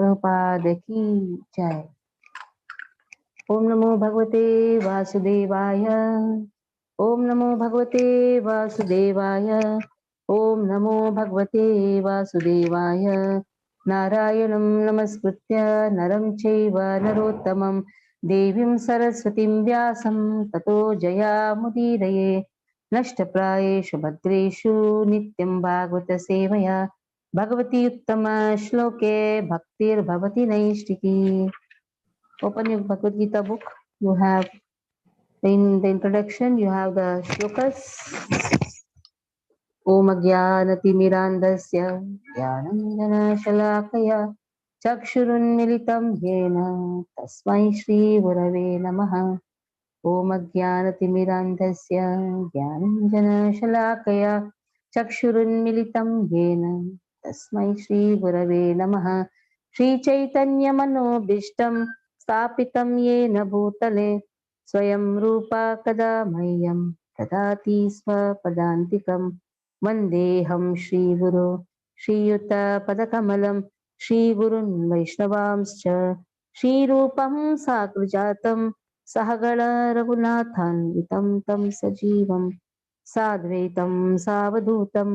प्रभुपाद की जय। ओम नमो भगवते वासुदेवाय। ओम नमो भगवते वासुदेवाय। ओम नमो भगवते वासुदेवाय। नारायणं नमस्कृत्य नरं चैव नरोत्तमं देवीं सरस्वतीं व्यासं ततो जयामुदीरये। नष्टप्रायेषु भद्रेषु नित्यं भागवत सेवया भगवती उत्तम श्लोके भक्तिर्भवति नैष्टिकी। Open your Bhagavad Gita book. You have in the introduction, you have the shlokas. Om Ajnanatirmirandasya Jnananjanashalakaya Chakshurunmilitam Yena Tasmai Shri Gurave Namaha. Om Ajnanatirmirandasya Jnananjanashalakaya Chakshurunmilitam Yena Tasmai Shri Gurave Namaha. Shri Chaitanya Manobishtam स्थापितं येन भूतले स्वयं रूपा कदा मह्यं ददाति स्वपदान्तिकं वन्देऽहं श्रीगुरो श्रीयुतपदकमलं श्रीगुरुन् वैष्णवांश्च श्रीरूपं साग्रजातं सहगण रघुनाथान्वितं तं सजीवं साद्वैतं सावधूतं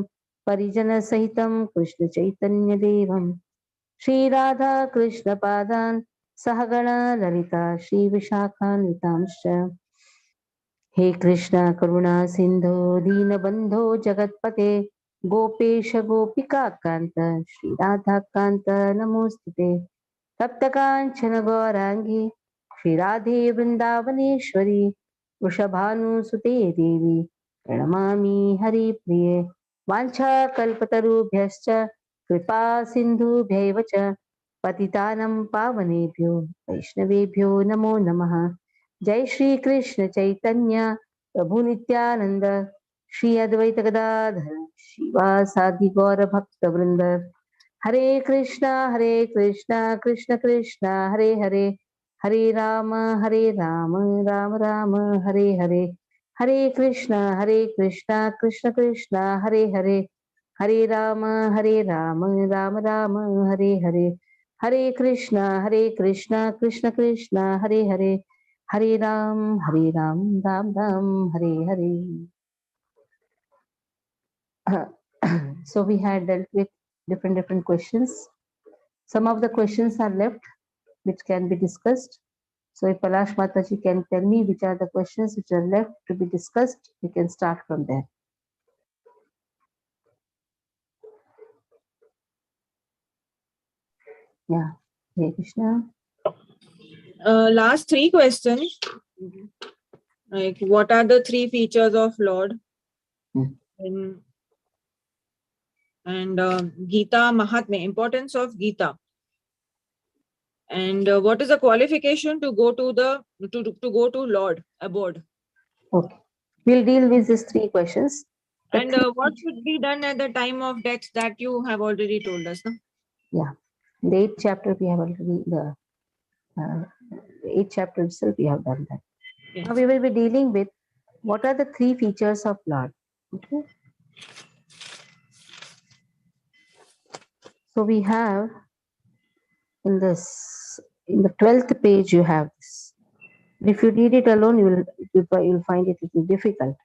परिजनसहितं कृष्णचैतन्यदेवं श्रीराधा कृष्णपादान् सहगण ललिता श्री विशाखान्वितांश्च हे कृष्ण करुणा सिंधु दीनबंधो जगत्पते गोपेश गोपिका कांत श्री राधा कांत नमोस्तुते तप्तकांचन गौरांगी श्री राधे वृंदावनेश्वरी वृषभानुसुते देवी प्रणमामि हरिप्रिये वाञ्छाकल्पतरुभ्यश्च कृपा सिन्धुभ्यैव च पतितानं पावनेभ्यो वैष्णवेभ्यो नमो नमः। जय श्री कृष्ण चैतन्य प्रभु नित्यानंद श्री अद्वैत गदाधर श्रीवासादि गौर भक्त वृंद हरे Krishna Krishna Krishna Hare Hare Hare Ram Ram Ram Hare Hare Hare Krishna Krishna Krishna Hare Hare Hare Ram Ram Ram Hare Hare Hare Krishna Krishna Krishna Hare Hare Hare Ram Ram Ram Hare Hare. So we had dealt with different questions. Some of the questions are left which can be discussed. So if Palash Mataji can tell me which are the questions which are left to be discussed, we can start from there. Yeah, Hare Krishna. Last three questions. Like, what are the three features of Lord? And Gita Mahatmya, importance of Gita. And what is the qualification to go to the to go to Lord abode? Okay, we'll deal with these three questions. And what should be done at the time of death, that you have already told us, no? Yeah, the 8th chapter we have already the 8th chapter itself we have done that. Yes. Now we will be dealing with what are the three features of Lord. Okay. So we have in the 12th page you have this. If you read it alone, you'll find it difficult.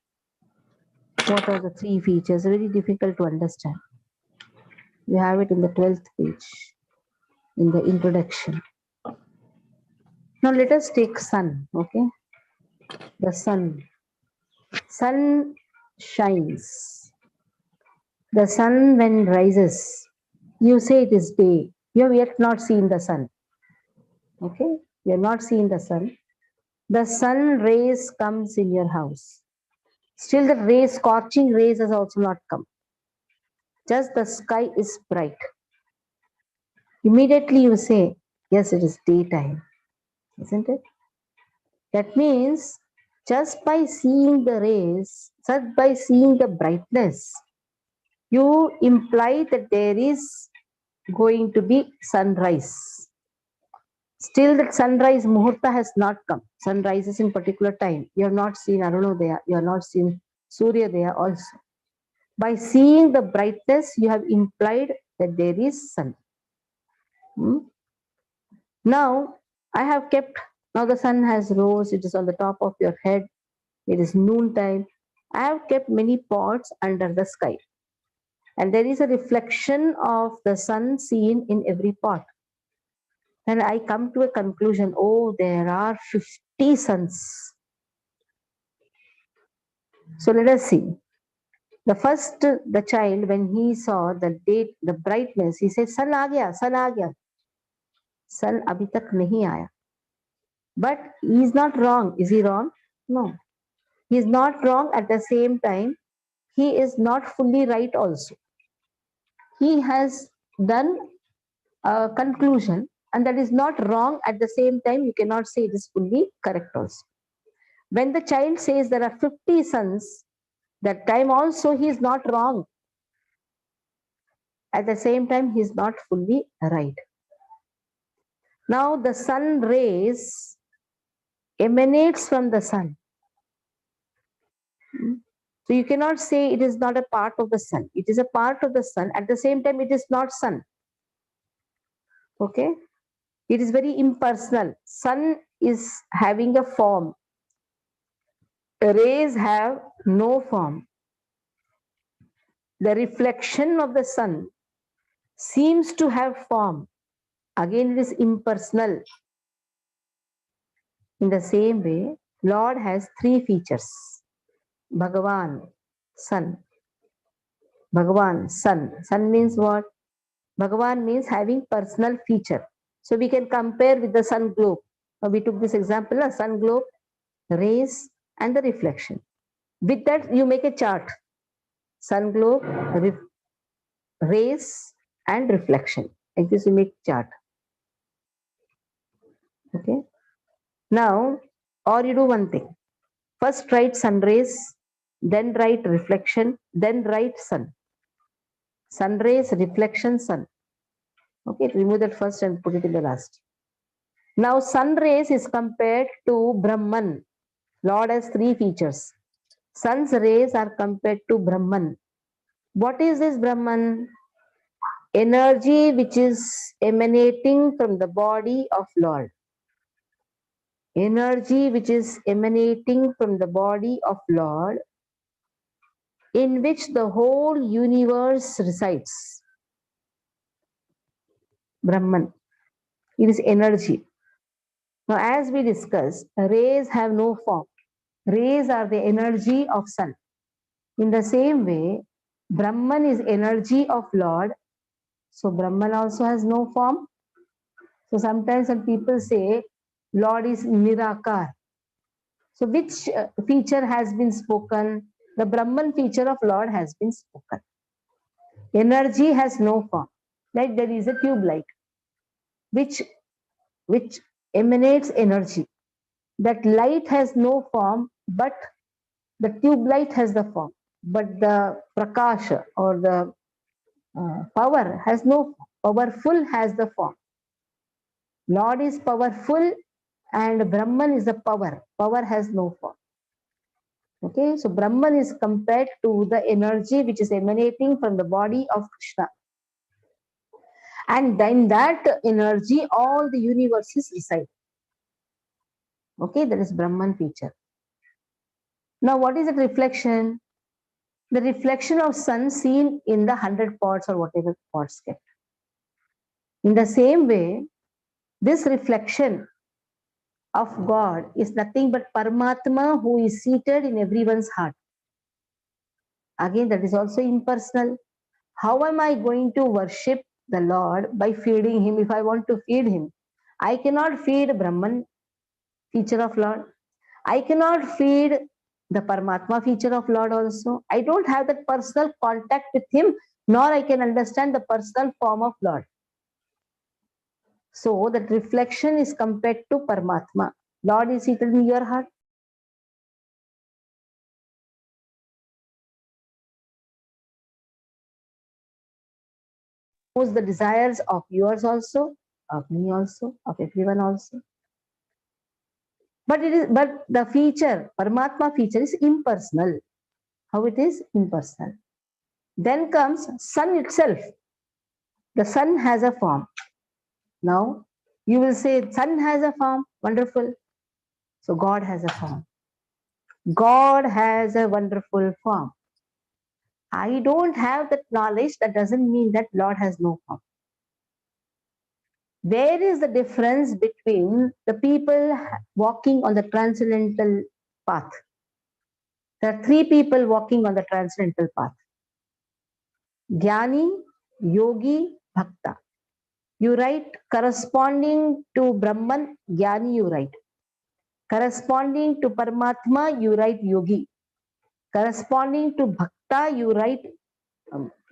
What are the three features? Very difficult to understand. You have it in the 12th page in the introduction. Now let us take sun. Okay, the sun. Sun shines. The sun when rises, you say it is day. You have yet not seen the sun. Okay, you have not seen the sun. The sun rays comes in your house. Still the rays, scorching rays has also not come. Just the sky is bright. Immediately you say, yes, it is daytime. Isn't it? That means just by seeing the rays, just by seeing the brightness, you imply that there is going to be sunrise. Still that sunrise muhurta has not come. Sun rises in particular time. You have not seen Arunodaya. You have not seen Suryodaya also. By seeing the brightness, you have implied that there is sun. Now I have kept, now the sun has rose, it is on the top of your head, it is noontime. I have kept many pots under the sky. And there is a reflection of the sun seen in every pot. And I come to a conclusion, oh, there are 50 suns. So let us see. The child, when he saw the date, the brightness, he said, sun aa gaya, sun aa gaya. Sun abhi tak nahi aaya. But he is not wrong. Is he wrong? No. He is not wrong. At the same time, he is not fully right also. He has done a conclusion, and that is not wrong. At the same time, you cannot say it is fully correct also. When the child says there are 50 suns, that time also he is not wrong. At the same time, he is not fully right. Now the sun rays emanates from the sun. So you cannot say it is not a part of the sun. It is a part of the sun. At the same time, it is not sun. Okay? It is very impersonal. Sun is having a form. Rays have no form. The reflection of the sun seems to have form. Again, it is impersonal. In the same way, Lord has three features. Bhagavan, sun. Bhagavan, sun. Sun means what? Bhagavan means having personal feature. So we can compare with the sun globe. We took this example, a sun globe, rays, and the reflection. With that, you make a chart. Sun globe, rays, and reflection. Like this, you make chart. Okay. Now, or you do one thing. First write sun rays, then write reflection, then write sun. Sun rays, reflection, sun. Okay, remove that first and put it in the last. Now, sun rays is compared to Brahman. Lord has three features. Sun's rays are compared to Brahman. What is this Brahman? Energy which is emanating from the body of Lord. Energy which is emanating from the body of Lord, in which the whole universe resides. Brahman. It is energy. Now, as we discussed, rays have no form. Rays are the energy of sun. In the same way, Brahman is energy of Lord. So Brahman also has no form. So sometimes some people say Lord is Nirakar. So which feature has been spoken? The Brahman feature of Lord has been spoken. Energy has no form. Like there is a tube light which emanates energy. That light has no form, but the tube light has the form. But the prakasha or the power has no form. Powerful has the form. Lord is powerful and Brahman is the power. Power has no form. Okay, so Brahman is compared to the energy which is emanating from the body of Krishna. And in that energy, all the universes reside. Okay, that is Brahman feature. Now, what is the reflection? The reflection of sun seen in the 100 pots or whatever pots kept. In the same way, this reflection of God is nothing but Paramatma who is seated in everyone's heart. Again, that is also impersonal. How am I going to worship the Lord? By feeding him. If I want to feed him, I cannot feed Brahman feature of Lord. I cannot feed the Paramatma feature of Lord also. I don't have that personal contact with him, nor I can understand the personal form of Lord. So that reflection is compared to Paramatma. Lord is seated in your heart. Knows the desires of yours also, of me also, of everyone also. But the feature, Paramatma feature is impersonal. How it is? Impersonal. Then comes sun itself. The sun has a form. Now, You will say, sun has a form. Wonderful. So God has a form. God has a wonderful form. I don't have that knowledge. That doesn't mean that Lord has no form. Where is the difference between the people walking on the transcendental path? There are three people walking on the transcendental path. Jnani, Yogi, Bhakta. You write corresponding to Brahman, Jnani you write. Corresponding to Paramatma, you write Yogi. Corresponding to Bhakta, you write,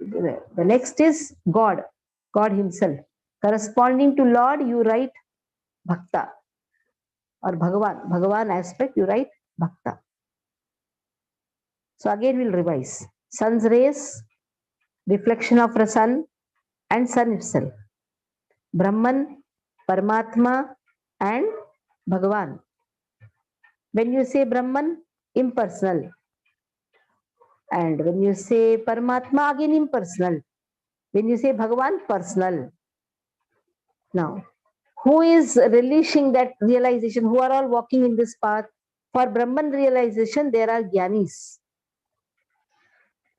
the next is God, God Himself. Corresponding to Lord, you write Bhakta or Bhagavan. Bhagavan aspect, you write Bhakta. So again we'll revise. Sun's rays, reflection of the sun and sun itself. Brahman, Paramatma and Bhagavan. When you say Brahman, impersonal. And when you say Paramatma, again impersonal. When you say Bhagavan, personal. Now, who is relishing that realization? Who are all walking in this path? For Brahman realization, there are Jnanis.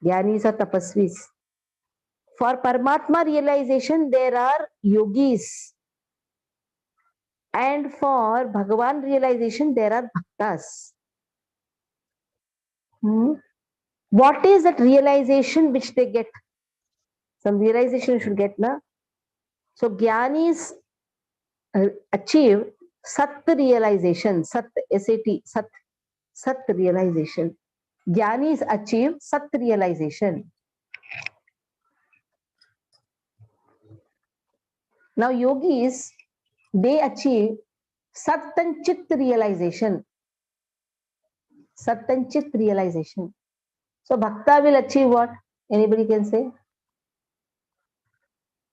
Jnanis or Tapasvis. For Paramatma realization, there are Yogis. And for Bhagavan realization, there are Bhaktas. What is that realization which they get? Some realization you should get, na? So Jnanis achieve Sat realization, Sat, S-A-T, Sat realization. Jnanis achieve Sat realization. Now yogis, they achieve Sat and Chit realization. Sat and Chit realization. So Bhakta will achieve what? Anybody can say?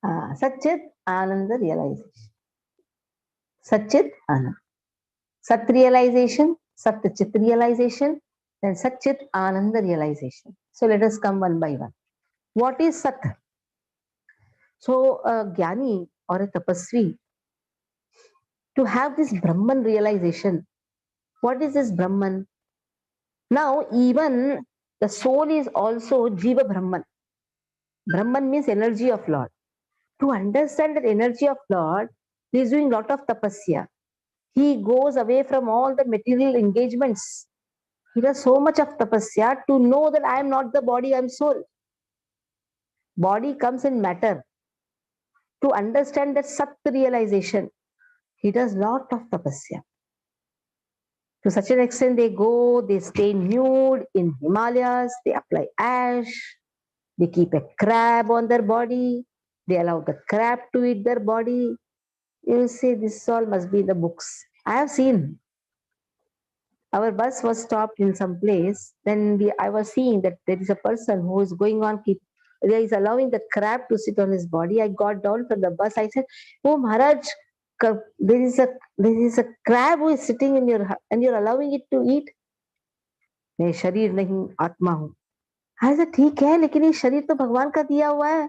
Satchit Ananda realization. Satchit Ananda. Sat realization, Sat Chit realization, then Satchit Ananda realization. So let us come one by one. What is Sat? So a Jnani or a Tapasvi, to have this Brahman realization, what is this Brahman? Now even the soul is also Jiva Brahman. Brahman means energy of Lord. To understand that energy of Lord, he is doing lot of tapasya. He goes away from all the material engagements. He does so much of tapasya to know that I am not the body, I am soul. Body comes in matter. To understand that Sat realization, he does lot of tapasya. To such an extent, they go, they stay nude in Himalayas, they apply ash, they keep a crab on their body, they allow the crab to eat their body. You say this all must be in the books. I have seen. Our bus was stopped in some place. Then I was seeing that there is a person who is going on, there is allowing the crab to sit on his body. I got down from the bus. I said, "Oh Maharaj, there is a crab who is sitting in your and you're allowing it to eat." मैं शरीर नहीं आत्मा हूँ. I said, ठीक है, लेकिन ये शरीर तो भगवान का दिया हुआ है.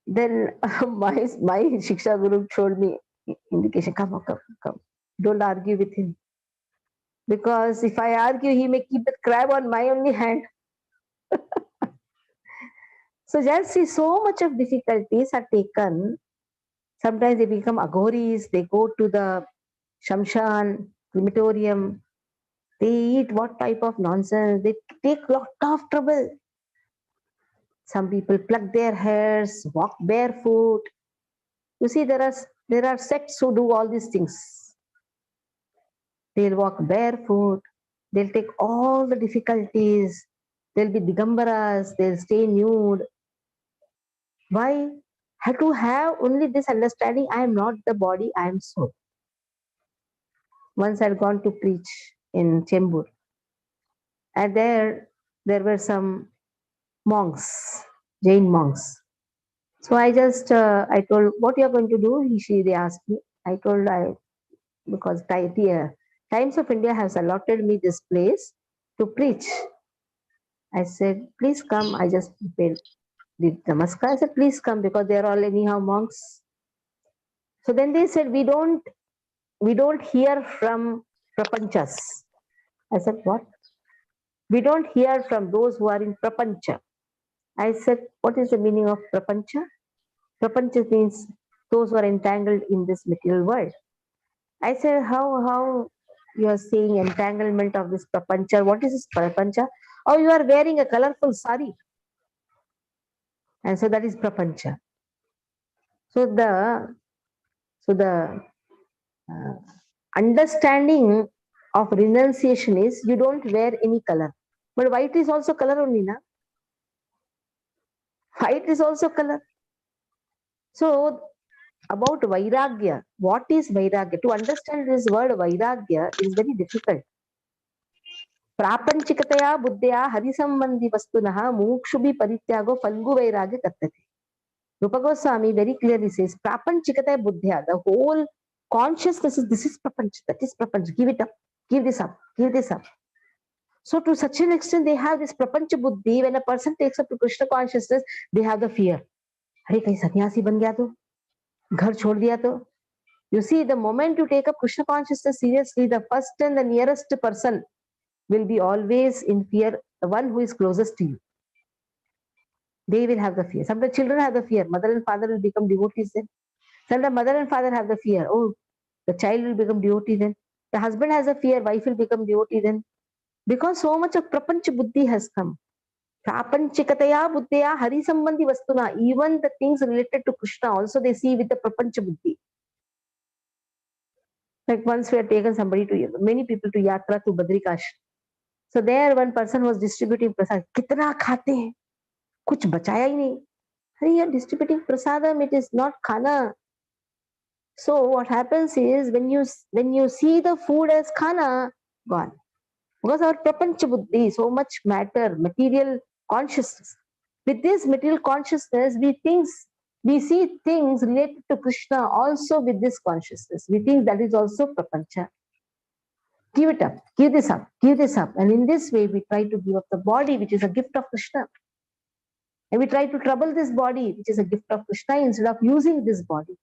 Then my Shiksha Guru showed me indication. Come, don't argue with him. Because if I argue, he may keep the crab on my only hand. So just see, so much of difficulties are taken. Sometimes they become aghoris, they go to the shamshan, crematorium, they eat what type of nonsense, they take lot of trouble. Some people pluck their hairs, walk barefoot. You see, there are sects who do all these things. They'll walk barefoot, they'll take all the difficulties, they'll be digambaras, they'll stay nude. Why? Have to have only this understanding, I am not the body, I am soul. Once I had gone to preach in Chembur, and there were some monks, Jain monks. So I told, what you are going to do? They asked me. I told, because Times of India has allotted me this place to preach. I said, please come. I just did namaskar. I said, please come, because they are all anyhow monks. So then they said, we don't hear from prapanchas. I said, what? We don't hear from those who are in prapancha. I said, what is the meaning of prapancha? Prapancha means those who are entangled in this material world. I said, how you are saying entanglement of this prapancha? What is this prapancha? Oh, you are wearing a colorful sari. And so that is prapancha. So the uh, understanding of renunciation is you don't wear any color. But white is also color only, na? White is also color. So about vairagya, what is vairagya? To understand this word vairagya is very difficult. प्रापंचिकतया बुद्धया हरिसंबंधी वस्तुनः मुमुक्षुभि परित्यागो फल्गु वैराग्य कथ्यते. Rupa Goswami very clearly says, prapanchikataya buddhya, the whole consciousness is, this is prapanch, that is prapanch, give it up, give this up, give this up. So to such an extent, they have this prapancha buddhi. When a person takes up to Krishna consciousness, they have the fear. Are kahin sannyasi ban gaya to? Ghar chhod diya to? You see, the moment you take up Krishna consciousness seriously, the first and the nearest person will be always in fear, the one who is closest to you. They will have the fear. Some of the children have the fear. Mother and father will become devotees then. Some of the mother and father have the fear. Oh, the child will become devotee then. The husband has a fear. Wife will become devotee then. Because so much of prapancha buddhi has come. Prapanchikataya buddhya hari sambandhi vastuna. Even the things related to Krishna also they see with the prapancha buddhi. Like once we had taken somebody to, many people to yatra to Badrikash. So there one person was distributing prasad. Kitna khate hain? Kuch bachaya hi nahi. Hey, you're distributing prasadam, it is not khana. So what happens is when you see the food as khana, gone. Because our prapancha buddhi, so much matter, material consciousness. With this material consciousness, we see things related to Krishna also with this consciousness. We think that is also prapancha. Give it up, give this up, give this up. And in this way, we try to give up the body, which is a gift of Krishna. And we try to trouble this body, which is a gift of Krishna, instead of using this body.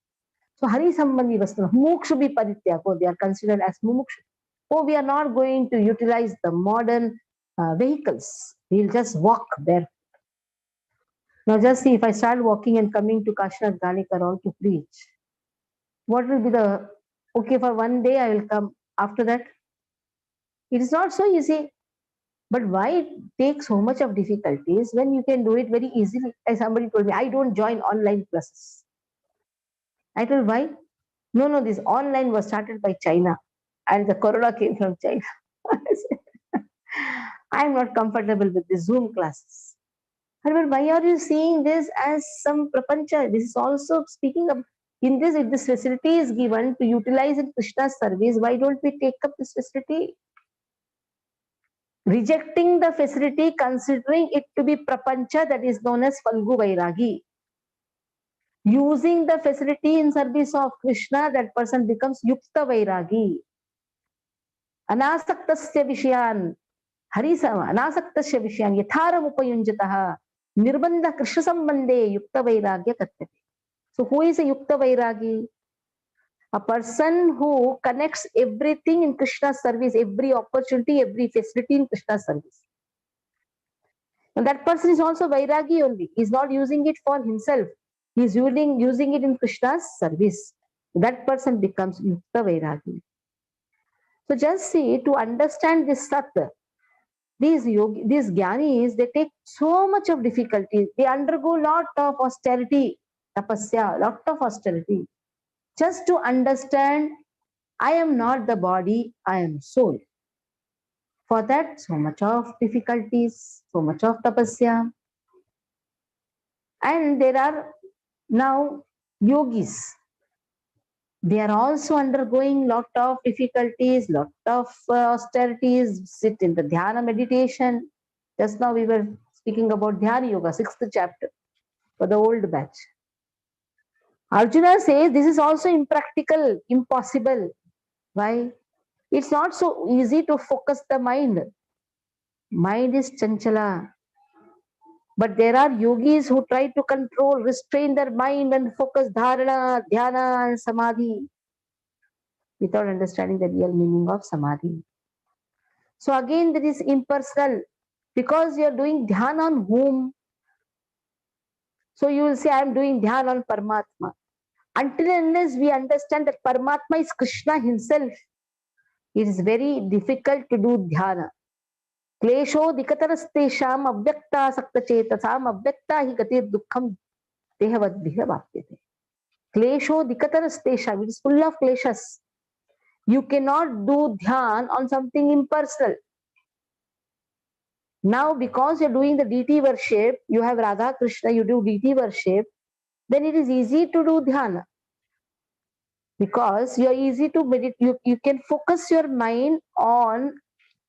So Hari Sambandhi Vastuna, Mukshubi Parityago, they are considered as Mumukshu. Oh, we are not going to utilize the modern vehicles. We'll just walk there. Now just see, if I start walking and coming to Kashinath Ganikar to preach, what will be the, okay, for one day I will come. After that, it is not so easy. But why it takes so much of difficulties when you can do it very easily? As somebody told me, I don't join online classes. I told, why? No, this online was started by China and the corona came from China. I'm not comfortable with the Zoom classes. But why are you seeing this as some prapancha? This is also speaking of, in this, if this facility is given to utilize in Krishna's service, why don't we take up this facility? Rejecting the facility, considering it to be prapancha, that is known as Falgu Vairagi. Using the facility in service of Krishna, that person becomes Yukta Vairagi. Anasaktasya Vishayan, Harisama, Anasaktasya Vishayan, Yatharam Upayunjataha, Nirbandha Krishna Sambande, Yukta Vairagya Katyate. So who is a Yukta Vairagi? A person who connects everything in Krishna's service, every opportunity, every facility in Krishna's service. And that person is also Vairagi only. He is not using it for himself. He is using it in Krishna's service. That person becomes Yukta Vairagi. So just see, to understand this Sat, these Jnanis, they take so much of difficulty. They undergo lot of austerity, tapasya, lot of austerity. Just to understand, I am not the body, I am soul. For that, so much of difficulties, so much of tapasya. And there are now yogis. They are also undergoing lot of difficulties, lot of austerities, sit in the dhyana meditation. Just now we were speaking about dhyana yoga, 6th chapter for the old batch. Arjuna says this is also impractical, impossible. Why? It's not so easy to focus the mind. Mind is chanchala. But there are yogis who try to control, restrain their mind and focus dharana, dhyana, and samadhi without understanding the real meaning of samadhi. So again, there is impersonal because you are doing dhyana on whom? So you will say, I am doing dhyana on Paramatma. Until and unless we understand that Paramatma is Krishna himself, it is very difficult to do dhyana. Klesho dikatarastesham avyakta saktachetasam avyakta hi gatir dukkham dehavadbhiha bhapyate. Klesho dikatarastesham, it is full of kleshas. You cannot do dhyan on something impersonal. Now, because you're doing the deity worship, you have Radha Krishna, you do deity worship, then it is easy to do dhyana. Because you're easy to meditate, you can focus your mind on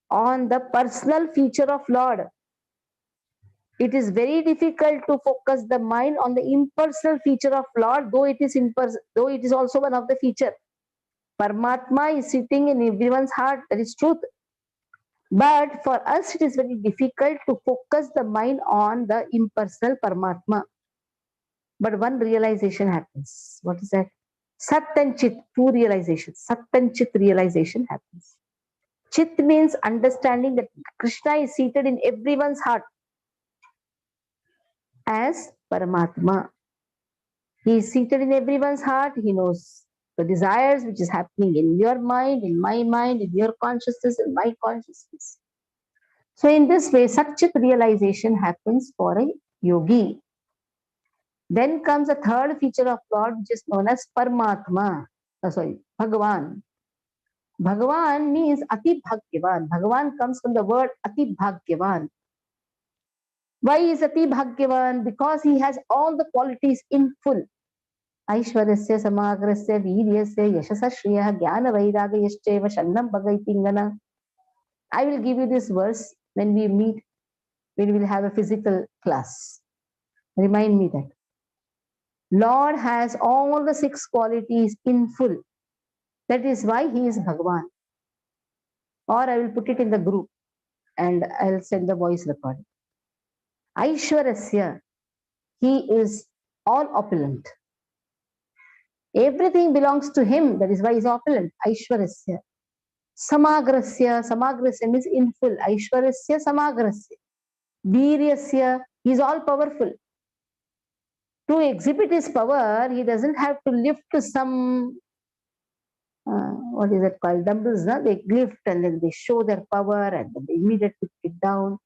the personal feature of Lord. It is very difficult to focus the mind on the impersonal feature of Lord, though it is also one of the feature. Paramatma is sitting in everyone's heart, that is truth. But for us, it is very difficult to focus the mind on the impersonal Paramatma. But one realization happens. What is that? Sat and Chit, two realizations. Sat and Chit realization happens. Chit means understanding that Krishna is seated in everyone's heart as Paramatma. He is seated in everyone's heart. He knows the desires which is happening in your mind, in my mind, in your consciousness, in my consciousness. So in this way, Satchit realization happens for a yogi. Then comes a third feature of Lord, which is known as Paramatma. Bhagavan. Bhagavan means Ati Bhagyavan. Bhagavan comes from the word Ati Bhagyavan. Why is Ati Bhagyavan? Because he has all the qualities in full. Aishwarasya, Samagrasya, Viryasya, Yashasashriya, Jnana Vairagayashcheva, Shannam Bhagaitingana. I will give you this verse when we meet, when we will have a physical class. Remind me that. Lord has all the 6 qualities in full. That is why he is Bhagavan. Or I will put it in the group and I'll send the voice recording. Aishwarasya, he is all opulent. Everything belongs to him. That is why he is opulent. Aishwarasya. Samagrasya. Samagrasya means in full. Aishwarasya, Samagrasya. Viryasya, he is all powerful. To exhibit his power, he doesn't have to lift some, what is it called? Dumbbells, no? They lift and then they show their power and then they immediately put it down.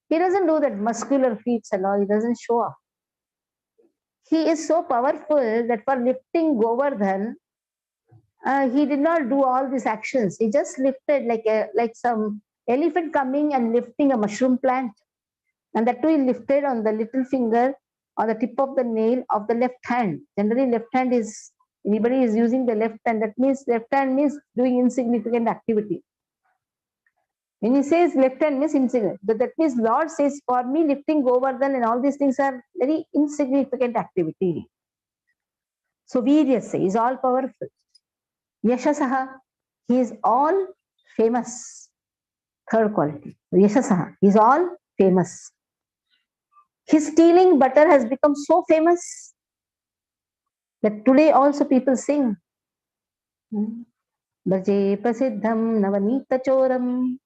He doesn't do that muscular feats and all. He doesn't show off. He is so powerful that for lifting Govardhan, he did not do all these actions. He just lifted like some elephant coming and lifting a mushroom plant. And that too he lifted on the little finger, on the tip of the nail of the left hand. Generally, left hand is, anybody is using the left hand. That means left hand means doing insignificant activity. When he says left hand means insignificant, that means Lord says, for me, lifting Govardhan and all these things are very insignificant activity. So Viryasya is all powerful. Yashasaha, he is all famous. Third quality. Yashasaha, he is all famous. His stealing butter has become so famous that today also people sing. Bhaje prasiddham navanita choram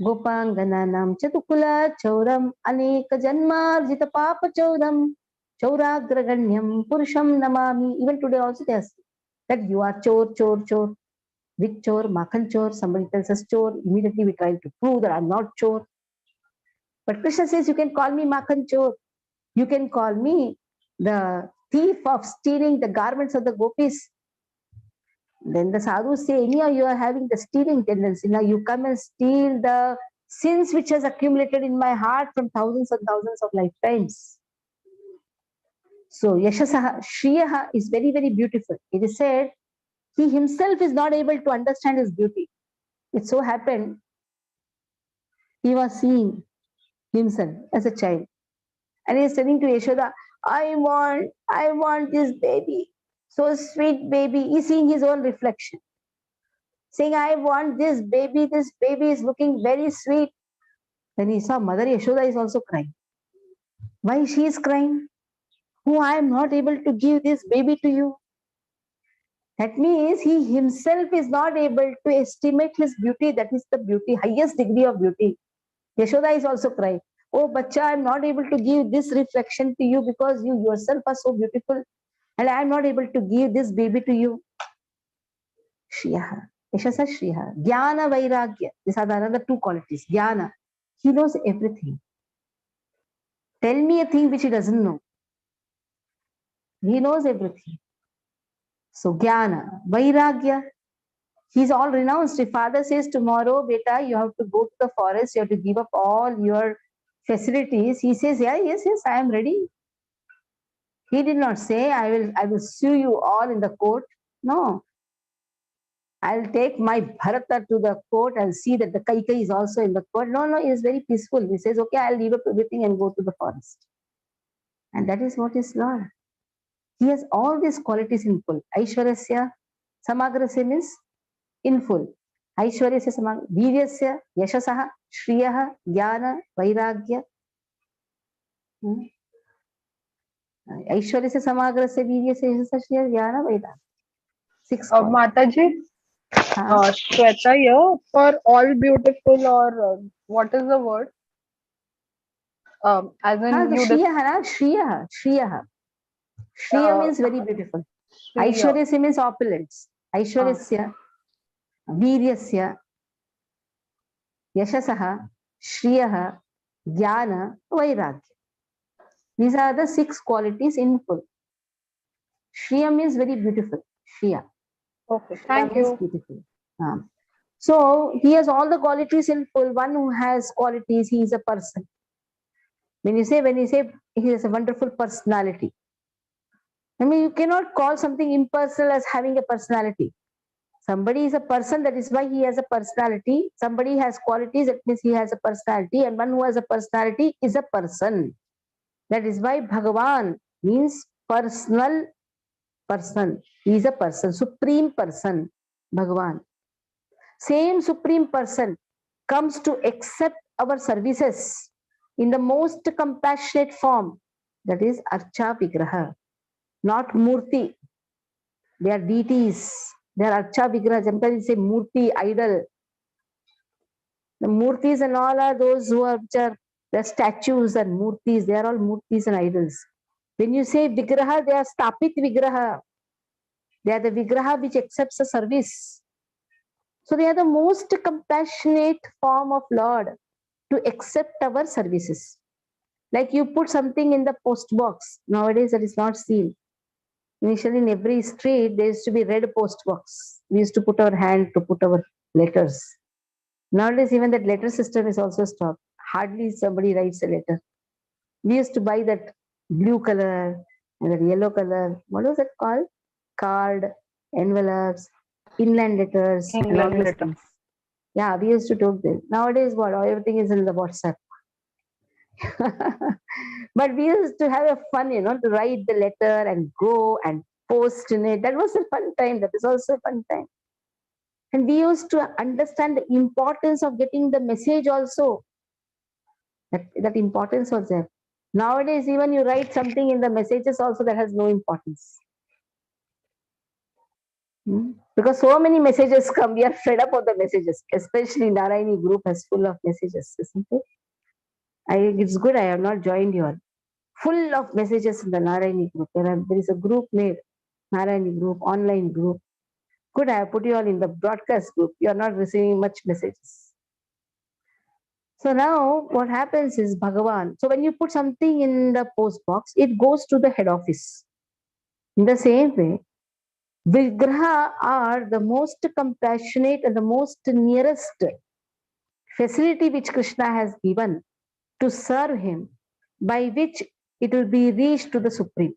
Gopangananam chatukula choram aneka janmarjita papa choram chauragraganyam purusham namami. Even today also they are saying that you are chor, chor, chor. Which chor? Makhan chor. Somebody tells us chor. Immediately we try to prove that I'm not chor. But Krishna says you can call me Makhan chor. You can call me the thief of stealing the garments of the gopis. Then the sadhus say, anyhow, you are having the stealing tendency. Now you come and steal the sins which has accumulated in my heart from thousands and thousands of lifetimes. So Yashasaha, Shriyaha is very, very beautiful. It is said, he himself is not able to understand his beauty. It so happened, he was seeing himself as a child. And he is telling to Yashoda, I want this baby. So sweet baby. He's seeing his own reflection. Saying, I want this baby is looking very sweet. Then he saw Mother Yashoda is also crying. Why she is crying? Who I am not able to give this baby to you? That means he himself is not able to estimate his beauty. That is the beauty, highest degree of beauty. Yashoda is also crying. Oh, Bacha, I am not able to give this reflection to you because you yourself are so beautiful, and I am not able to give this baby to you. Shriya. Yashasa Shriya. Jnana Vairagya. These are the another two qualities. Jnana. He knows everything. Tell me a thing which he doesn't know. He knows everything. So Jnana. Vairagya. He's all renounced. If father says tomorrow, beta, you have to go to the forest, you have to give up all your facilities, he says, yeah, yes, I am ready. He did not say, I will sue you all in the court. No. I'll take my Bharata to the court and see that the Kaikai is also in the court. No, he is very peaceful. He says, okay, I'll leave up everything and go to the forest. And that is what is Lord. He has all these qualities in full. Aishwarasya, Samagrasya means in full. Aishwaryasya samag, Viryasya, Yashasaha, Shriyaha, Jnana, Vairagya. Aishwaryasya Samagrasya, Viryasya, Yashasa, Shriya, Jnana, Vairagya. 6 qualities. Mataji, Shweta here, for all beautiful, or what is the word? As in The you Shriyaha, Shriyaha. Shriya means very beautiful. Aishwaryasya means opulence. Aishwaryasya, Viryasya, Yashasaha, Shriyaha, Jnana, Vairagya. These are the 6 qualities in full. Shriya means very beautiful. Shriya. Okay, Shriya thank means you. beautiful. So he has all the qualities in full. One who has qualities, he is a person. When you say he has a wonderful personality. I mean, you cannot call something impersonal as having a personality. Somebody is a person, that is why he has a personality. Somebody has qualities, that means he has a personality. And one who has a personality is a person. That is why Bhagavan means personal person. He is a person, supreme person, Bhagavan. Same supreme person comes to accept our services in the most compassionate form. That is Archa Vigraha, not Murti. They are deities. They are Archa Vigraha. Sometimes say Murti, idol. The Murtis and all are those who are the statues and Murtis. They are all Murtis and idols. When you say Vigraha, they are Stapit Vigraha. They are the Vigraha which accepts a service. So they are the most compassionate form of Lord to accept our services. Like you put something in the post box. Nowadays that is not seen. Initially in every street there used to be red post box. We used to put our hand to put our letters. Nowadays even that letter system is also stopped. Hardly somebody writes a letter. We used to buy that blue color and that yellow color. What was it called? Card, envelopes, inland letters, and all those things. Yeah, we used to do this. Nowadays, what? Everything is in the WhatsApp. But we used to have a fun, to write the letter and go and post in it. That was a fun time. That is also a fun time. And we used to understand the importance of getting the message also. That importance was there. Nowadays, even you write something in the messages also that has no importance. Because so many messages come, we are fed up of the messages, especially Narayani group has full of messages, isn't it? It's good I have not joined you all. Full of messages in the Narayani group. There is a group made, Narayani group, online group. Good, I have put you all in the broadcast group. You are not receiving much messages. So now what happens is Bhagavan. So when you put something in the post box, it goes to the head office. In the same way, Vigraha are the most compassionate and the most nearest facility which Krishna has given to serve him, by which it will be reached to the Supreme.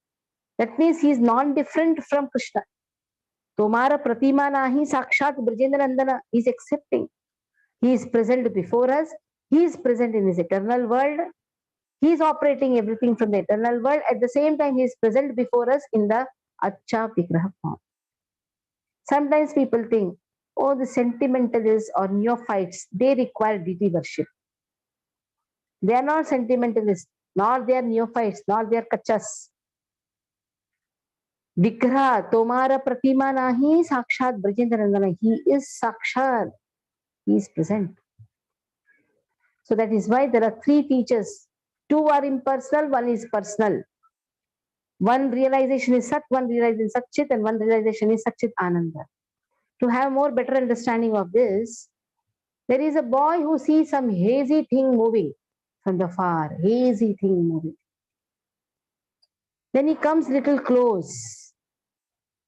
That means he is non-different from Krishna. Tomara pratima nahi sakshat Brajendra Nandana is accepting. He is present before us. He is present in his eternal world. He is operating everything from the eternal world. At the same time, he is present before us in the Acha Vigraha form. Sometimes people think, oh, the sentimentalists or neophytes, they require deity worship. They are not sentimentalists. nor they are neophytes, nor they are kachas. Vigraha, Tomara Pratima Nahi, Sakshat Brajendra Nandana. He is Sakshat. He is present. So that is why there are three teachers. Two are impersonal, one is personal. One realization is Sat, one realization is Satchit, and one realization is Satchit Ananda. To have more better understanding of this, there is a boy who sees some hazy thing moving from the far, hazy thing moving. Then he comes little close.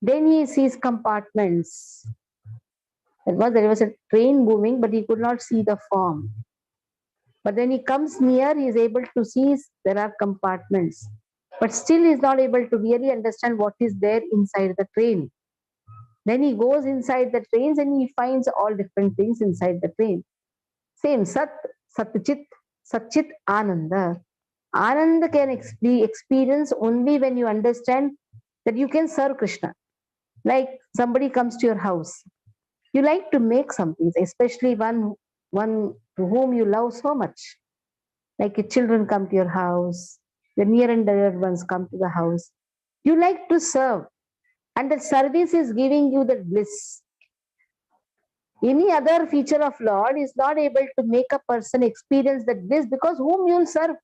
Then he sees compartments. There was a train moving, but he could not see the form. But when he comes near, he is able to see there are compartments. But still he is not able to really understand what is there inside the train. Then he goes inside the trains and he finds all different things inside the train. Same Sat, Satchit, Satchit, Ananda. Ananda can be experienced only when you understand that you can serve Krishna. Like somebody comes to your house. You like to make something, especially one to whom you love so much. Like your children come to your house, the near and dear ones come to the house. You like to serve, and the service is giving you the bliss. Any other feature of Lord is not able to make a person experience that bliss, because whom you'll serve.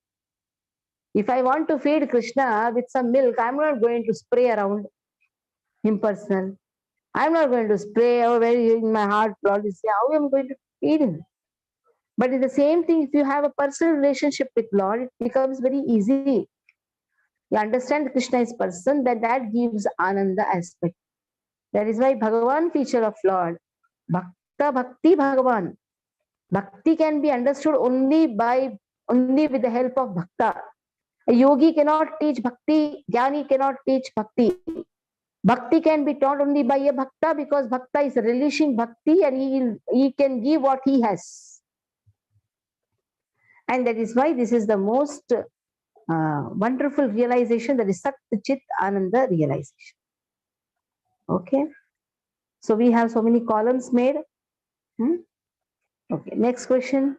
If I want to feed Krishna with some milk, I'm not going to spray around impersonal. I'm not going to spray over in my heart, Lord, is how I'm going to feed him. But it's the same thing, if you have a personal relationship with Lord, it becomes very easy. You understand Krishna is person, that gives Ananda aspect. That is why Bhagavan feature of Lord, Bhakta Bhakti Bhagavan. Bhakti can be understood only with the help of Bhakta. A yogi cannot teach Bhakti, Jnani cannot teach Bhakti. Bhakti can be taught only by a Bhakta, because Bhakta is relishing Bhakti and he can give what he has. And that is why this is the most wonderful realization, that is Sat Chit Ananda realization. Okay. So we have so many columns made. Okay. Next question.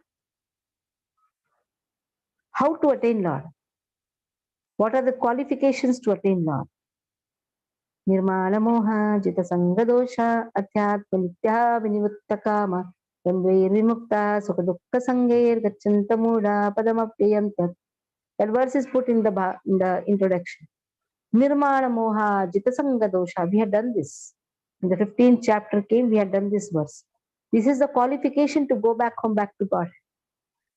How to attain Lord? What are the qualifications to attain Lord? Nirmala moha jita sanga dosha adhyatma nitya vinivutta kama Tandvair vimukta sukha dukkha sangair gacchanta muda padamapyayam tat. That verse is put in the introduction. Nirmana moha jita sanga dosha. We had done this. In the 15th chapter came, we had done this verse. This is the qualification to go back home, back to God.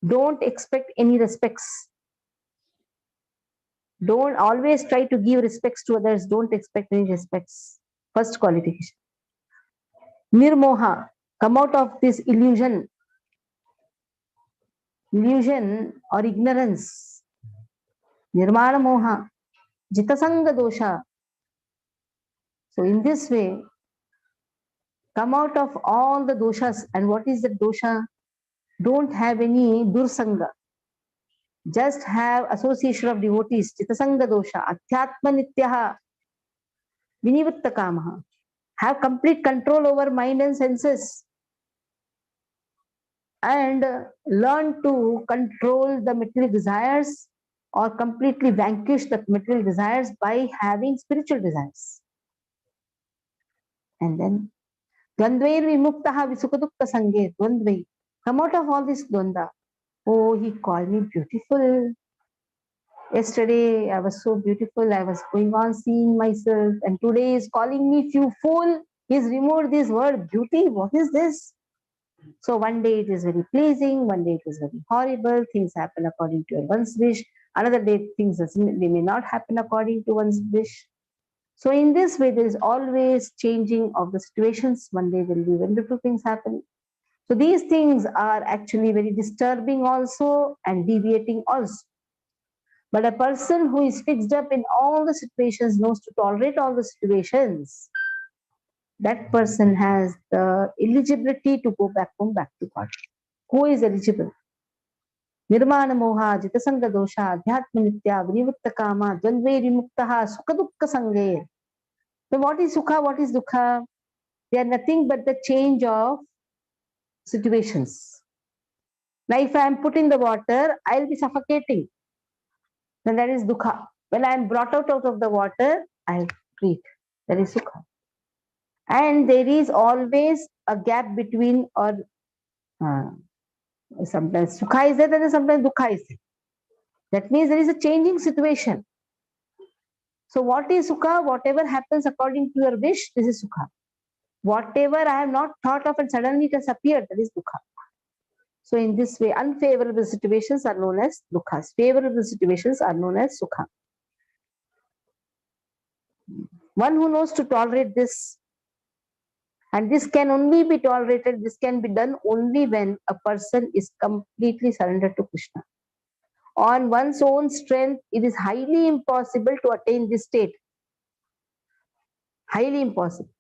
Don't expect any respects. Don't always try to give respects to others. Don't expect any respects. First qualification. Nirmoha. Come out of this illusion or ignorance. Nirmana moha. Jitasanga dosha. So in this way, come out of all the doshas. And what is the dosha? Don't have any dursanga. Just have association of devotees. Chitasanga dosha. Adhyatma nityaha. Vinivutta kamaha. Have complete control over mind and senses. And learn to control the material desires or completely vanquish the material desires by having spiritual desires. And then Dvandvair vimuktaha visukadukta sange. Dvandvair. Come out of all this dvanda. Oh, he called me beautiful. Yesterday I was so beautiful. I was going on seeing myself. And today is calling me fool. He's removed this word beauty. What is this? So one day it is very pleasing. One day it is very horrible. Things happen according to one's wish. Another day things they may not happen according to one's wish. So in this way, there is always changing of the situations. One day there will be wonderful things happening. So these things are actually very disturbing also and deviating also. But a person who is fixed up in all the situations, knows to tolerate all the situations, that person has the eligibility to go back home, back to God. Who is eligible? Nirmana moha, jitasanga dosha, adhyatma nitya, vinivutta kama, dvandve vimuktaha, sukha dukkha sange. So what is sukha, what is dukkha? They are nothing but the change of situations. Now if I am put in the water, I will be suffocating. then that is dukha. When I am brought out of the water, I breathe. That is sukha. And there is always a gap between, or sometimes sukha is there, then sometimes dukha is there. That means there is a changing situation. So what is sukha? Whatever happens according to your wish, this is sukha. Whatever I have not thought of and suddenly it has appeared, that is dukha. So in this way, unfavorable situations are known as dukhas. Favorable situations are known as sukha. One who knows to tolerate this, and this can only be tolerated, this can be done only when a person is completely surrendered to Krishna. On one's own strength, it is highly impossible to attain this state. Highly impossible.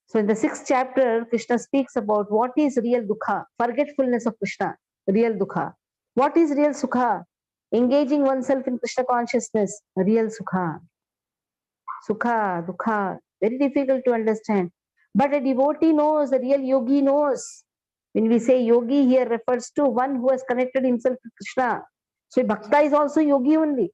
So in the 6th chapter, Krishna speaks about what is real dukha, forgetfulness of Krishna, real dukha. What is real sukha? Engaging oneself in Krishna consciousness, real sukha. Sukha, dukha, very difficult to understand. But a devotee knows, a real yogi knows. When we say yogi here refers to one who has connected himself to Krishna. So bhakta is also yogi only.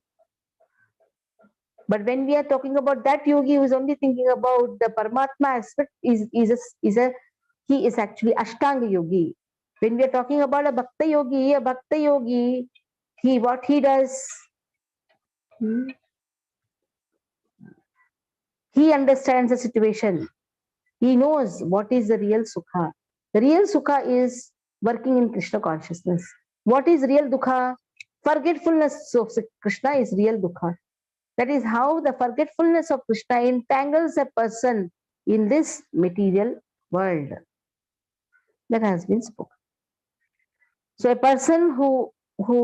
But when we are talking about that yogi who is only thinking about the Paramatma aspect, he is actually Ashtanga yogi. When we are talking about a bhakta yogi, what he does, he understands the situation. He knows what is the real sukha. The real sukha is working in Krishna consciousness. What is real dukha? Forgetfulness of Krishna is real dukha. That is how the forgetfulness of Krishna entangles a person in this material world. That has been spoken. So a person who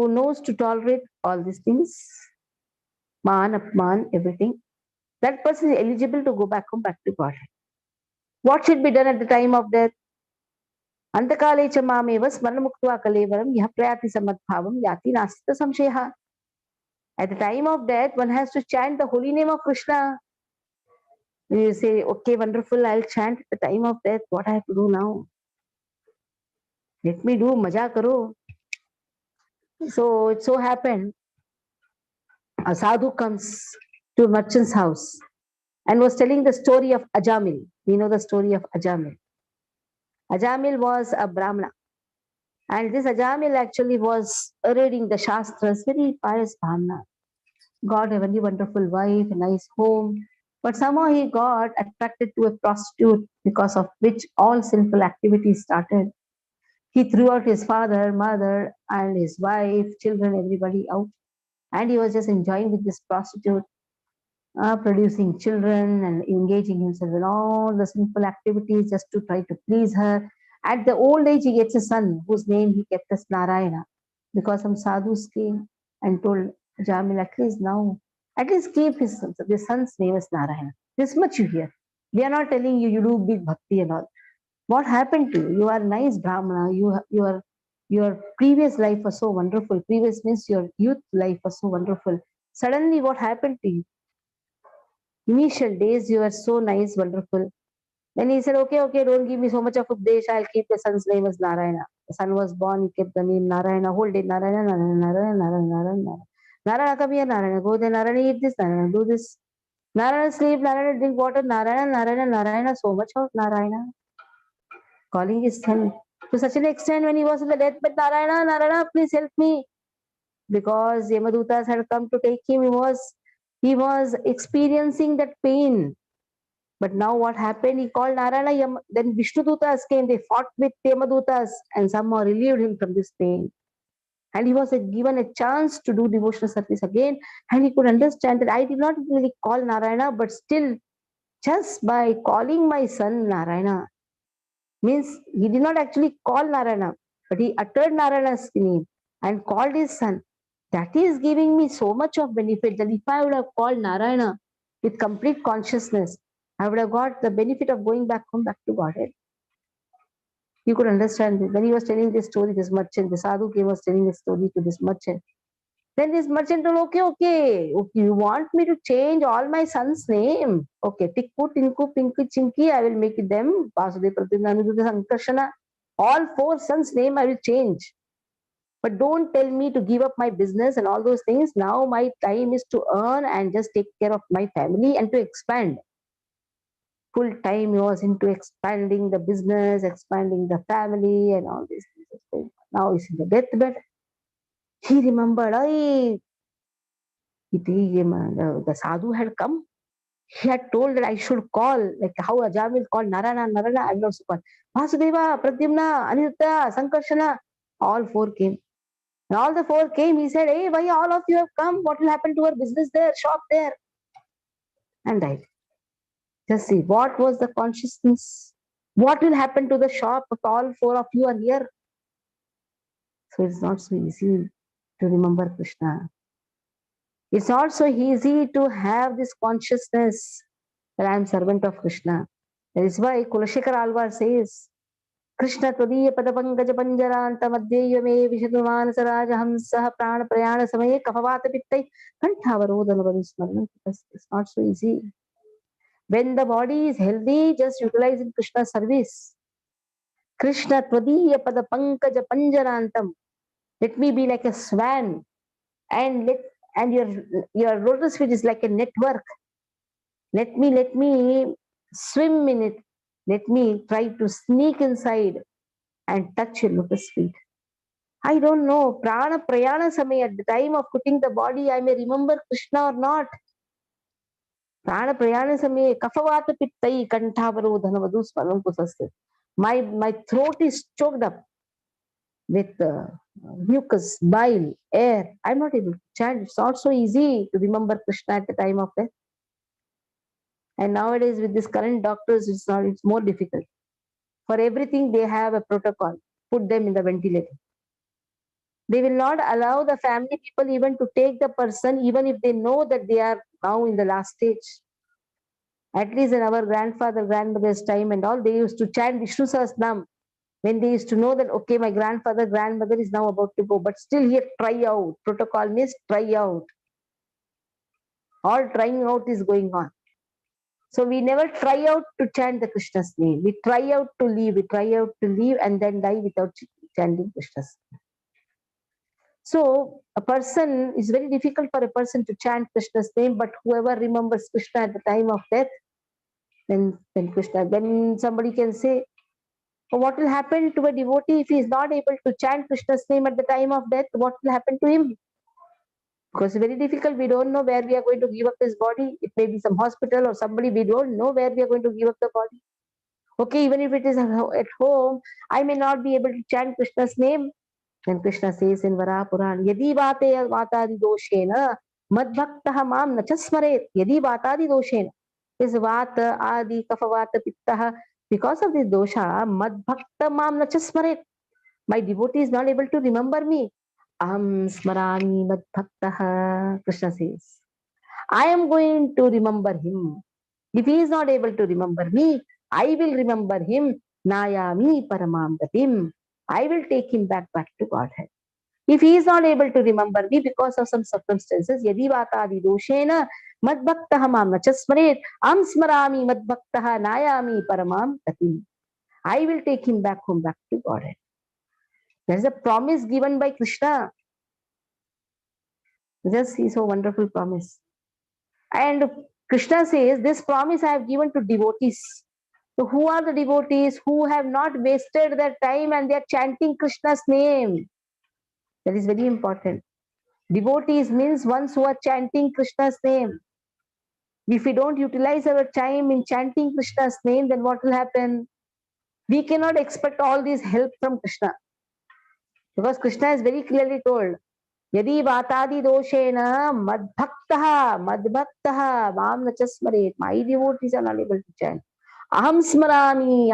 knows to tolerate all these things, man, apman, everything, that person is eligible to go back home, back to Godhead. What should be done at the time of death? Antakale cha mameva smarnamuktva kalevaram yah prayati samadbhavam yati nastita samsheha. At the time of death, one has to chant the holy name of Krishna. When you say, okay, wonderful, I'll chant at the time of death. What I have to do now? Let me do, maja karo. So it so happened, a sadhu comes to a merchant's house and was telling the story of Ajamil. We know the story of Ajamil. Ajamil was a Brahmana. And this Ajamil actually was reading the Shastras, very pious Brahmana. Got a very wonderful wife, a nice home. But somehow he got attracted to a prostitute, because of which all sinful activities started. He threw out his father, mother, and his wife, children, everybody out. And he was just enjoying with this prostitute, producing children and engaging himself in all the sinful activities just to try to please her. At the old age, he gets a son whose name he kept as Narayana, because some sadhus came and told Jamil, at least keep his son's name as Narayana. This much you hear. We are not telling you do big bhakti and all. What happened to you? You are nice Brahmana. Your previous life was so wonderful. Previous means your youth life was so wonderful. Suddenly, what happened to you? Initial days, you were so nice, wonderful. Then he said, okay, don't give me so much of Updesh. I'll keep the son's name as Narayana. The son was born, he kept the name Narayana. Whole day, Narayana, Narayana, Narayana, Narayana, Narayana. Narayana, come here, Narayana. Go there, Narayana, eat this, Narayana, do this. Narayana, sleep, Narayana, drink water, Narayana, Narayana, Narayana. So much of Narayana. Calling his son to such an extent when he was in the deathbed, Narayana, Narayana, please help me. Because Yamadutas had come to take him, he was experiencing that pain. But now what happened? He called Narayana, then Vishnudutas came, they fought with Yamadutas and somehow relieved him from this pain. And he was given a chance to do devotional service again, and he could understand that I did not really call Narayana, but still, just by calling my son Narayana, means he did not actually call Narayana, but he uttered Narayana's name and called his son. That is giving me so much of benefit that if I would have called Narayana with complete consciousness, I would have got the benefit of going back home, back to Godhead. You could understand this. When he was telling this story, this merchant, the sadhu came, was telling this story to this merchant. Then this merchant told, okay, you want me to change all my son's name? Okay, Tikku, Tinku, Pinky, Chinky, I will make them Vasudeva, Pradyumna, Aniruddha, Sankarshana. All 4 sons' name I will change. But don't tell me to give up my business and all those things. Now my time is to earn and just take care of my family and to expand. Full time he was into expanding the business, expanding the family, and all these things. So now he's in the deathbed. He remembered, the sadhu had come. He had told that I should call, like how Ajamil called Narana, I will also call. Vasudeva, Pradyumna, Aniruddha, Sankarshana, all four came. And all the four came. He said, hey, why all of you have come? What will happen to our business there, shop there? And died. Just see, what was the consciousness? What will happen to the shop if all four of you are here? So it's not so easy to remember Krishna. It's not so easy to have this consciousness that I am servant of Krishna. That is why Kulashekar Alvar says, Krishna Tvadiya Padapankaja Panjaranta Madhyeya me Vishadumana Saraja Hamsaha Prana Prayana Samaye Kapavata Pittai Kantavarodana Vadusmarana. Because it's not so easy. When the body is healthy, just utilizing Krishna's service. Krishna Tvadiya Padapankaja Panjarantam. Let me be like a swan, and your lotus feet is like a network. Let me swim in it. Let me try to sneak inside and touch your lotus feet. I don't know. Prana Prayana Samay, at the time of quitting the body, I may remember Krishna or not. Prana Prayana Samay, Kafavata Pittai Kantavarodhana Vadu Smaranam Kusaste. My throat is choked up with mucus, bile, air. I'm not able to chant. It's not so easy to remember Krishna at the time of death. And nowadays, with this current doctors, it's more difficult. For everything, they have a protocol. Put them in the ventilator. They will not allow the family people even to take the person, even if they know that they are now in the last stage. At least in our grandmother's time and all, they used to chant Vishnu Sahasranam when they used to know that, okay, my grandmother is now about to go, but still here, try out. Protocol means try out. All trying out is going on. So we never try out to chant the Krishna's name. We try out to leave. We try out to leave and then die without chanting Krishna's name. So a person, is very difficult for a person to chant Krishna's name, but whoever remembers Krishna at the time of death, then Krishna, then somebody can say, what will happen to a devotee if he is not able to chant Krishna's name at the time of death? What will happen to him? Because it's very difficult. We don't know where we are going to give up this body. It may be some hospital or somebody. We don't know where we are going to give up the body. Okay, even if it is at home, I may not be able to chant Krishna's name. Then Krishna says in Vara Puran, Yadi vatadi doshena madbhaktaha mam nachasmaret. Yadi vatadi doshena. This vata, adi, kapha vata, pittaha. Because of this dosha, madbhakta mam nachasmaret. My devotee is not able to remember me. Aham smarani madbhaktaha. Krishna says, I am going to remember him. If he is not able to remember me, I will remember him. Nayami paramam gatim. I will take him back to Godhead. If he is not able to remember me because of some circumstances, yadi vatadi doshena madbhaktaha mam nachasmaret am smarami madbhaktaha nayami paramam gatim. I will take him back home, back to Godhead. There is a promise given by Krishna. Just see, so wonderful promise. And Krishna says, this promise I have given to devotees. So who are the devotees who have not wasted their time and they are chanting Krishna's name? That is very important. Devotees means ones who are chanting Krishna's name. If we don't utilize our time in chanting Krishna's name, then what will happen? We cannot expect all this help from Krishna. Because Krishna is very clearly told, Yadi vatadi doshena madbhaktaha mam nachasmaret. My devotees are not able to chant. Aham smarami,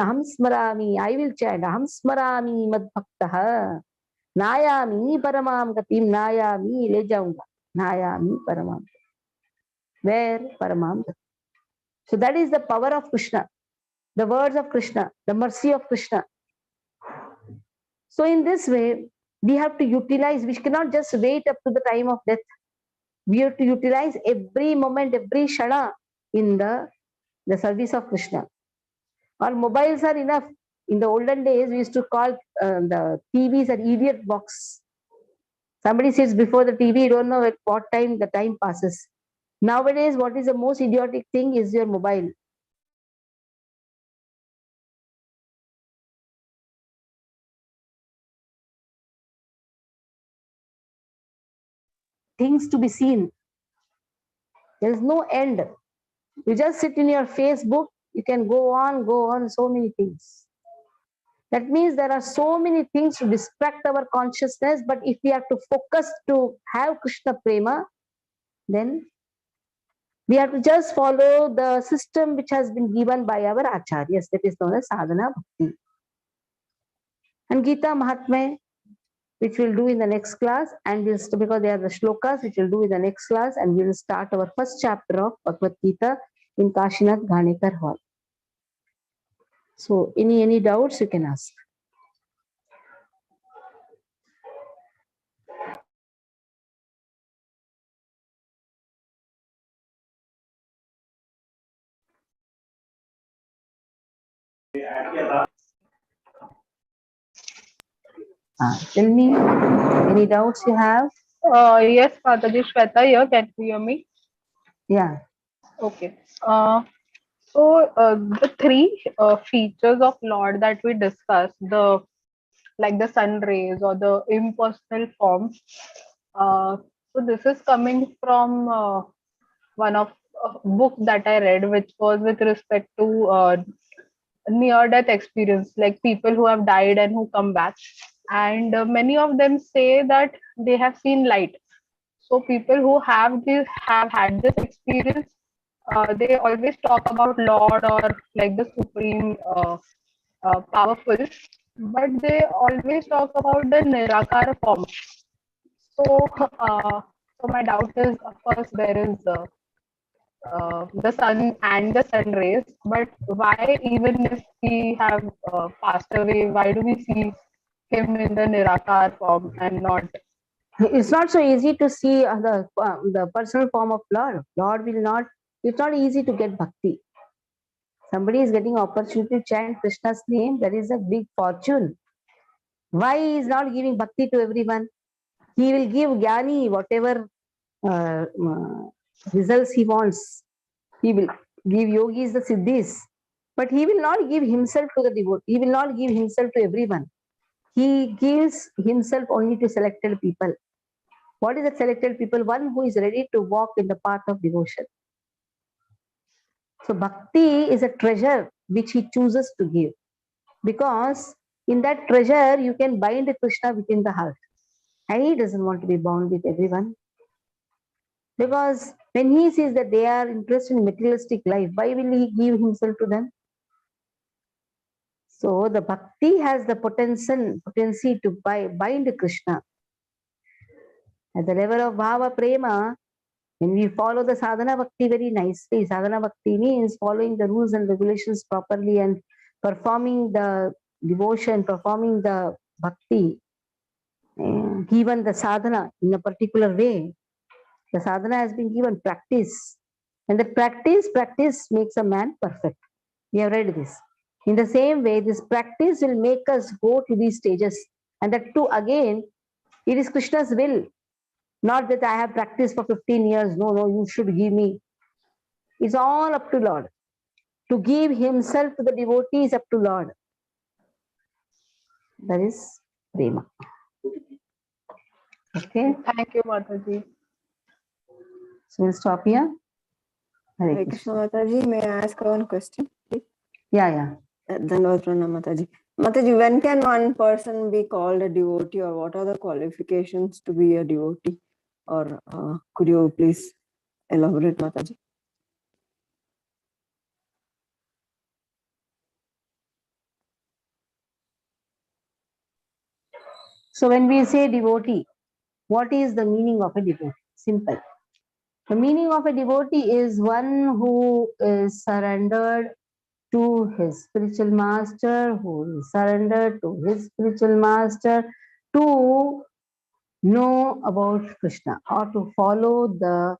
I will chant. Aham smarami madbhaktaha. Nayami paramam gatim, nayami, le jaunga. Nayami paramam. Where? Paramam gatim. So that is the power of Krishna. The words of Krishna, the mercy of Krishna. So in this way, we have to utilize, we cannot just wait up to the time of death. We have to utilize every moment, every shana in the service of Krishna. Our mobiles are enough. In the olden days, we used to call the TVs an idiot box. Somebody sits before the TV, you don't know at what time the time passes. Nowadays, what is the most idiotic thing is your mobile. Things to be seen. There is no end. You just sit in your Facebook, you can go on, so many things. That means there are so many things to distract our consciousness, but if we have to focus to have Krishna Prema, then we have to just follow the system which has been given by our acharyas, that is known as sadhana bhakti. And Gita Mahatmya, which we'll do in the next class, and we'll, because they are the shlokas, which we'll do in the next class, and we'll start our first chapter of Bhagavad Gita in Kashinath Ghanekar Hall. So, any doubts you can ask. Tell me, any doubts you have? Yes, Mataji, Shweta here. Can you hear me? Yeah. Okay. The three features of Lord that we discussed, like the sun rays or the impersonal form. So this is coming from one of book that I read, which was with respect to near-death experience, like people who have died and who come back, and many of them say that they have seen light. So people who have had this experience, they always talk about Lord or like the supreme powerful, but they always talk about the Nirakara form. So, so my doubt is, of course, there is the sun and the sun rays, but why, even if we have passed away, why do we see him in the Nirakar form and not? It's not so easy to see the personal form of Lord. Lord will not, it's not easy to get bhakti. Somebody is getting opportunity to chant Krishna's name, that is a big fortune. Why he is not giving bhakti to everyone? He will give Jnani whatever results he wants. He will give yogis the siddhis, but he will not give himself to the devotee. He will not give himself to everyone. He gives himself only to selected people. What is the selected people? One who is ready to walk in the path of devotion. So bhakti is a treasure which he chooses to give, because in that treasure you can bind Krishna within the heart, and he doesn't want to be bound with everyone. Because when he sees that they are interested in materialistic life, why will he give himself to them? So the bhakti has the potency to bind Krishna. At the level of bhava prema, when we follow the sadhana bhakti very nicely, sadhana bhakti means following the rules and regulations properly and performing the devotion, performing the bhakti, given the sadhana in a particular way. The sadhana has been given practice, and the practice makes a man perfect. We have read this. In the same way, this practice will make us go to these stages, and that too again, it is Krishna's will. Not that I have practiced for 15 years. No, you should give me. It's all up to Lord. To give himself to the devotee is up to Lord. That is prema. Okay. Thank you, Mataji. So we'll stop here. Hare Hare Krishna. Krishna Mataji, may I ask one question, please? Yeah. Dhanavad Pranam Mataji. Mataji, when can one person be called a devotee, or what are the qualifications to be a devotee? Or could you please elaborate, Mataji? So when we say devotee, what is the meaning of a devotee? Simple. The meaning of a devotee is one who is surrendered to his spiritual master, who is surrendered to his spiritual master to know about Krishna or to follow the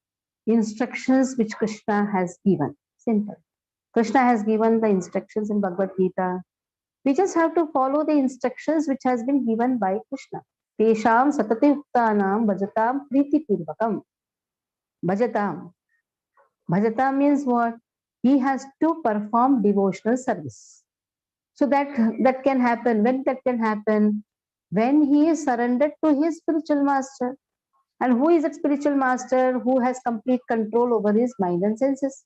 instructions which Krishna has given. Simple. Krishna has given the instructions in Bhagavad Gita. We just have to follow the instructions which has been given by Krishna. Tesham satatayuktanam bhajatam pritipurvakam. Bhajatam. Bhajatam means what? He has to perform devotional service. So that can happen. When that can happen? When he is surrendered to his spiritual master. And who is that spiritual master? Who has complete control over his mind and senses?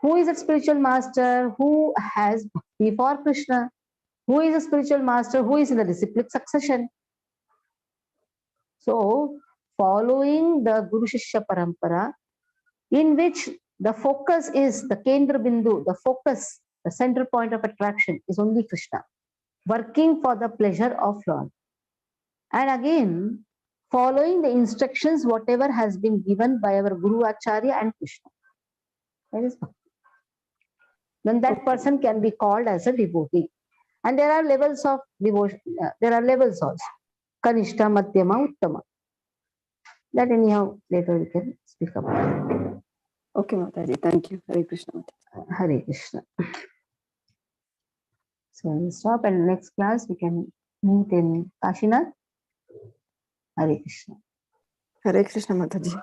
Who is that spiritual master? Who has bhakti for Krishna? Who is a spiritual master? Who is in the disciplic succession? So, following the Guru Shishya Parampara, in which the focus is the Kendra Bindu, the focus, the central point of attraction is only Krishna, working for the pleasure of Lord. And again, following the instructions, whatever has been given by our Guru Acharya and Krishna. That is bhakti. Then that person can be called as a devotee. And there are levels of devotion, there are levels also. Kanishta, Madhyama, Uttama. That anyhow later we can speak about. Okay, Mataji. Thank you. Hare Krishna. Mataji. Hare Krishna. So we'll stop, and next class we can meet in Kashinath. Hare Krishna. Hare Krishna, Mataji.